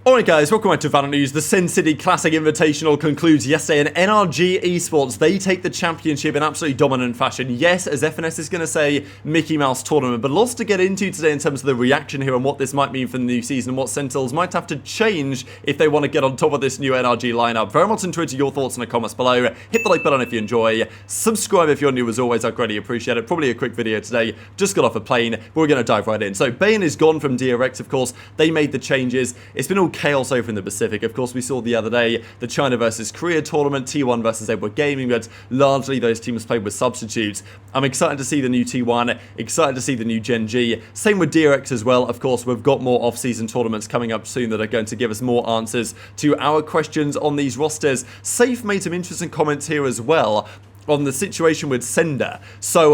Alright guys, welcome back to VALORANT News. The SEN City Classic Invitational concludes yesterday, and NRG Esports, they take the championship in absolutely dominant fashion. Yes, as FNS is going to say, Mickey Mouse tournament, but lots to get into today in terms of the reaction here and what this might mean for the new season and what Sentinels might have to change if they want to get on top of this new NRG lineup. Very much into your thoughts in the comments below. Hit the like button if you enjoy. Subscribe if you're new as always, I greatly appreciate it. Probably a quick video today, just got off a plane, but we're going to dive right in. So Bane is gone from DRX, of course. They made the changes. It's been all chaos over in the Pacific. Of course, we saw the other day the China versus Korea tournament, T1 versus Edward Gaming, but largely those teams played with substitutes. I'm excited to see the new T1, excited to see the new Gen.G. Same with DRX as well. Of course, we've got more off-season tournaments coming up soon that are going to give us more answers to our questions on these rosters. Safe made some interesting comments here as well on the situation with Sender. So,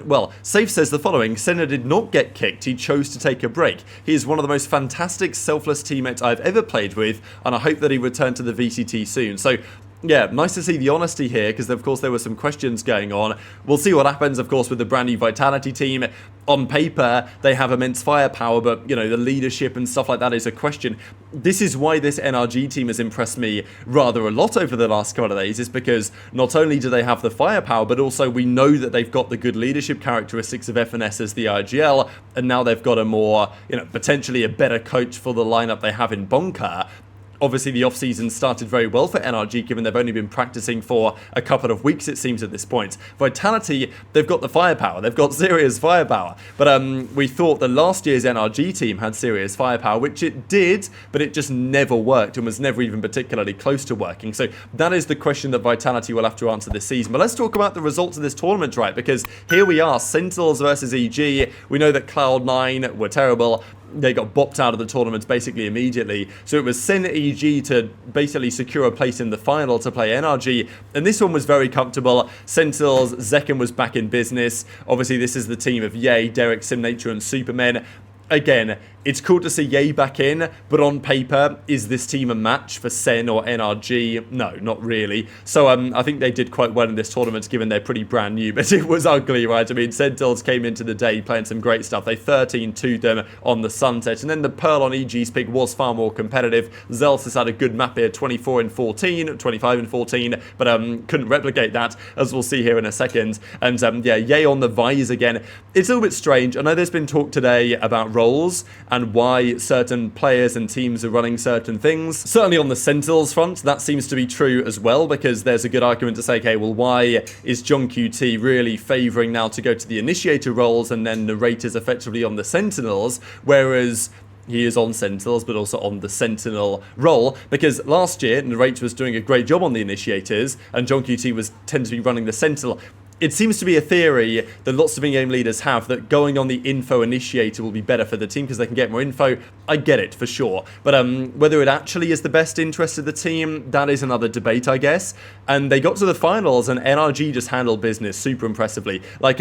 well, Safe says the following: Sender did not get kicked, he chose to take a break. He is one of the most fantastic, selfless teammates I've ever played with, and I hope that he returned to the VCT soon. So, yeah, nice to see the honesty here, because of course there were some questions going on. We'll see what happens, of course, with the brand new Vitality team. On paper, they have immense firepower, but, you know, the leadership and stuff like that is a question. This is why this NRG team has impressed me rather a lot over the last couple of days, is because not only do they have the firepower, but also we know that they've got the good leadership characteristics of FNS as the IGL, and now they've got a more, you know, potentially a better coach for the lineup they have in Bonka. Obviously, the off-season started very well for NRG, given they've only been practicing for a couple of weeks, it seems, at this point. Vitality, they've got the firepower. They've got serious firepower. But we thought the last year's NRG team had serious firepower, which it did, but it just never worked and was never even particularly close to working. So that is the question that Vitality will have to answer this season. But let's talk about the results of this tournament, right? Because here we are, Sentinels versus EG. We know that Cloud9 were terrible. They got bopped out of the tournament basically immediately. So it was SEN EG to basically secure a place in the final to play NRG. And this one was very comfortable. Sentinels, Zekken was back in business. Obviously, this is the team of Ye, Derek, Simnature, and Supermen. Again, it's cool to see Ye back in, but on paper, is this team a match for SEN or NRG? No, not really. So I think they did quite well in this tournament, given they're pretty brand new, but it was ugly, right? I mean, Sentinels came into the day playing some great stuff. They 13-2'd them on the Sunset, and then the Pearl on EG's pick was far more competitive. Zels has had a good map here, 24-14, 25-14, but couldn't replicate that, as we'll see here in a second. And yeah, Ye on the Vise again. It's a little bit strange. I know there's been talk today about roles and why certain players and teams are running certain things. Certainly on the Sentinels front, that seems to be true as well, because there's a good argument to say, okay, well, why is John QT really favouring now to go to the Initiator roles and then Narrator's effectively on the Sentinels, whereas he is on Sentinels, but also on the Sentinel role, because last year, Narrator was doing a great job on the Initiators, and John QT tended to be running the Sentinel. It seems to be a theory that lots of in-game leaders have, that going on the info initiator will be better for the team because they can get more info. I get it, for sure. But whether it actually is the best interest of the team, that is another debate, I guess. And they got to the finals, and NRG just handled business super impressively. Like,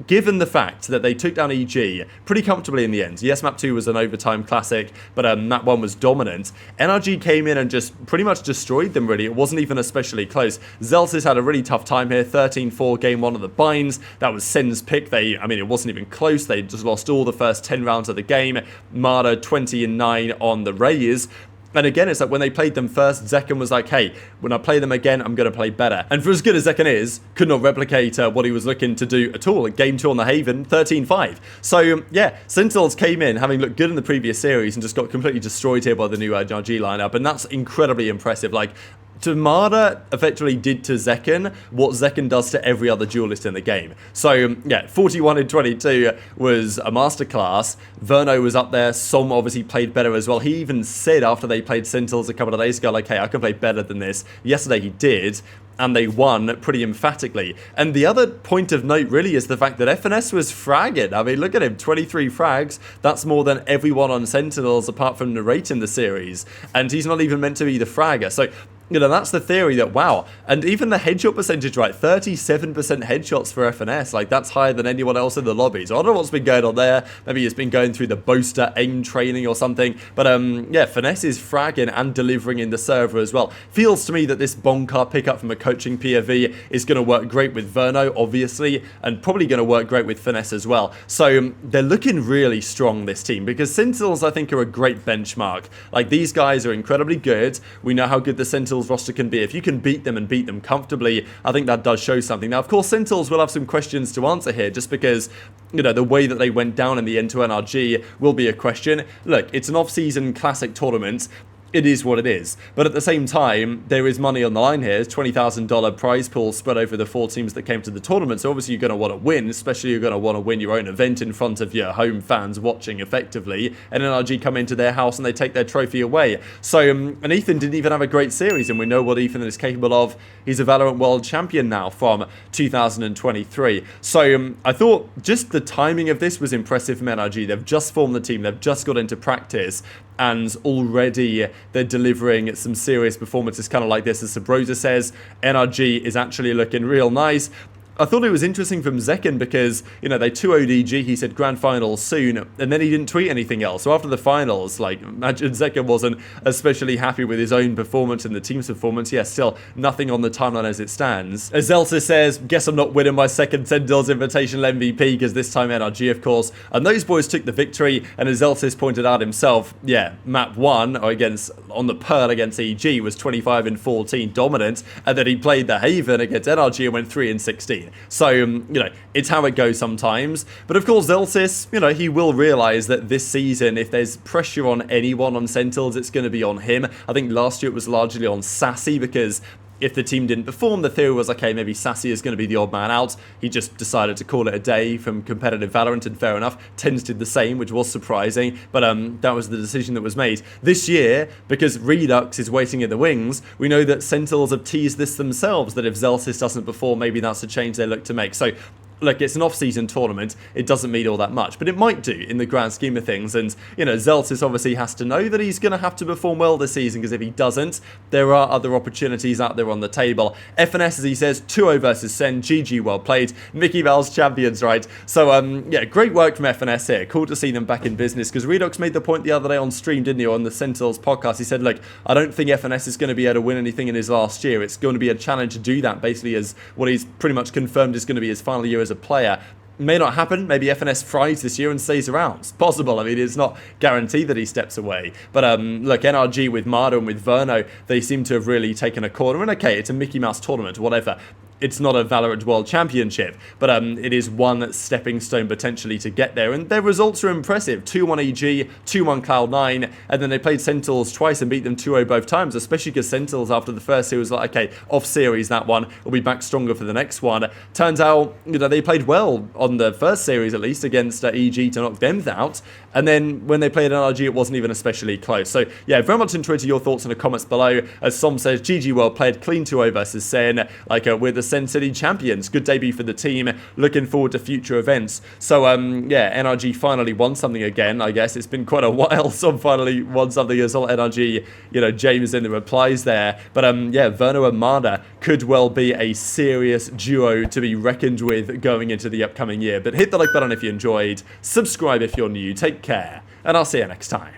given the fact that they took down EG pretty comfortably in the end. Yes, map 2 was an overtime classic, but map 1 was dominant. NRG came in and just pretty much destroyed them, really. It wasn't even especially close. Zelsis had a really tough time here, 13-4 game 1 of the binds. That was SEN's pick. I mean, it wasn't even close. They just lost all the first 10 rounds of the game. Marder 20-9 on the Rays. And again, it's like when they played them first, Zekken was like, hey, when I play them again, I'm going to play better. And for as good as Zekken is, could not replicate what he was looking to do at all. Game 2 on the Haven, 13-5. So, yeah, Sentinels came in having looked good in the previous series and just got completely destroyed here by the new NRG lineup. And that's incredibly impressive. Like, Marder effectively did to Zekken what Zekken does to every other duelist in the game. So, yeah, 41-22 was a masterclass. Verno was up there. Som obviously played better as well. He even said after they played Sentinels a couple of days ago, like, hey, I can play better than this. Yesterday he did, and they won pretty emphatically. And the other point of note really is the fact that FNS was fragging. I mean, look at him, 23 frags. That's more than everyone on Sentinels apart from Narrate in the series. And he's not even meant to be the fragger. So you know, that's the theory that, wow, and even the headshot percentage, right, 37% headshots for FNS, like, that's higher than anyone else in the lobby. So I don't know what's been going on there. Maybe it's been going through the Boaster aim training or something. But, yeah, Finesse is fragging and delivering in the server as well. Feels to me that this Boncar pickup from a coaching POV is going to work great with Verno, obviously, and probably going to work great with Finesse as well. So they're looking really strong, this team, because Sentinels, I think, are a great benchmark. Like, these guys are incredibly good. We know how good the Sentinels roster can be. If you can beat them and beat them comfortably, I think that does show something. Now, of course, Sentinels will have some questions to answer here, just because, you know, the way that they went down in the end to NRG will be a question. Look, it's an off-season classic tournament. It is what it is. But at the same time, there is money on the line here. It's $20,000 prize pool spread over the 4 teams that came to the tournament. So obviously you're going to want to win, especially you're going to want to win your own event in front of your home fans watching effectively. And NRG come into their house and they take their trophy away. So, and Ethan didn't even have a great series, and we know what Ethan is capable of. He's a VALORANT World Champion now from 2023. So I thought just the timing of this was impressive from NRG. They've just formed the team. They've just got into practice. And already they're delivering some serious performances kind of like this. As Sabrosa says, NRG is actually looking real nice. I thought it was interesting from Zekken because, you know, they 2-0'd EG, he said grand finals soon, and then he didn't tweet anything else. So after the finals, like, imagine Zekken wasn't especially happy with his own performance and the team's performance. Yes, still nothing on the timeline as it stands. As Zelsa says, guess I'm not winning my second Sentinels Invitational MVP because this time NRG, of course. And those boys took the victory, and as Zelsis pointed out himself, yeah, map 1 against on the Pearl against EG was 25-14 dominant, and then he played the Haven against NRG and went 3-16. So, you know, it's how it goes sometimes. But of course, Zelsis, you know, he will realise that this season, if there's pressure on anyone on Sentinels, it's going to be on him. I think last year it was largely on Sassy because if the team didn't perform, the theory was, okay, maybe Sassy is going to be the odd man out. He just decided to call it a day from competitive VALORANT, and fair enough. Tens did the same, which was surprising, but that was the decision that was made. This year, because Redux is waiting in the wings, we know that Sentinels have teased this themselves, that if Zelsis doesn't perform, maybe that's a change they look to make. So, look, it's an off-season tournament. It doesn't mean all that much, but it might do in the grand scheme of things. And, you know, Zelsis obviously has to know that he's going to have to perform well this season, because if he doesn't, there are other opportunities out there on the table. FNS, as he says, 2-0 versus SEN. GG, well played. Mickey Mouse champions, right? So, yeah, great work from FNS here. Cool to see them back in business, because Redux made the point the other day on stream, didn't he, on the Sentinels podcast. He said, look, I don't think FNS is going to be able to win anything in his last year. It's going to be a challenge to do that, basically, as what he's pretty much confirmed is going to be his final year as a player. May not happen. Maybe FNS fries this year and stays around. It's possible. I mean, it's not guaranteed that he steps away. But look, NRG with Mardo and with Verno, they seem to have really taken a corner. And okay, it's a Mickey Mouse tournament, whatever. It's not a VALORANT World Championship, but it is one stepping stone potentially to get there. And their results are impressive. 2-1 EG, 2-1 Cloud9, and then they played Sentinels twice and beat them 2-0 both times, especially because Sentinels after the first series was like, okay, off series that one, we'll be back stronger for the next one. Turns out, you know, they played well on the first series at least against EG to knock them out, and then when they played NRG, it wasn't even especially close. So yeah, very much into your thoughts in the comments below. As Som says, GG well played, clean 2-0 versus SEN, like with the SEN City champions. Good debut for the team. Looking forward to future events. So yeah, NRG finally won something again. I guess it's been quite a while. Some finally won something as well. NRG, you know, James in the replies there. But yeah, Verno and Marda could well be a serious duo to be reckoned with going into the upcoming year. But hit the like button if you enjoyed. Subscribe if you're new. Take care, and I'll see you next time.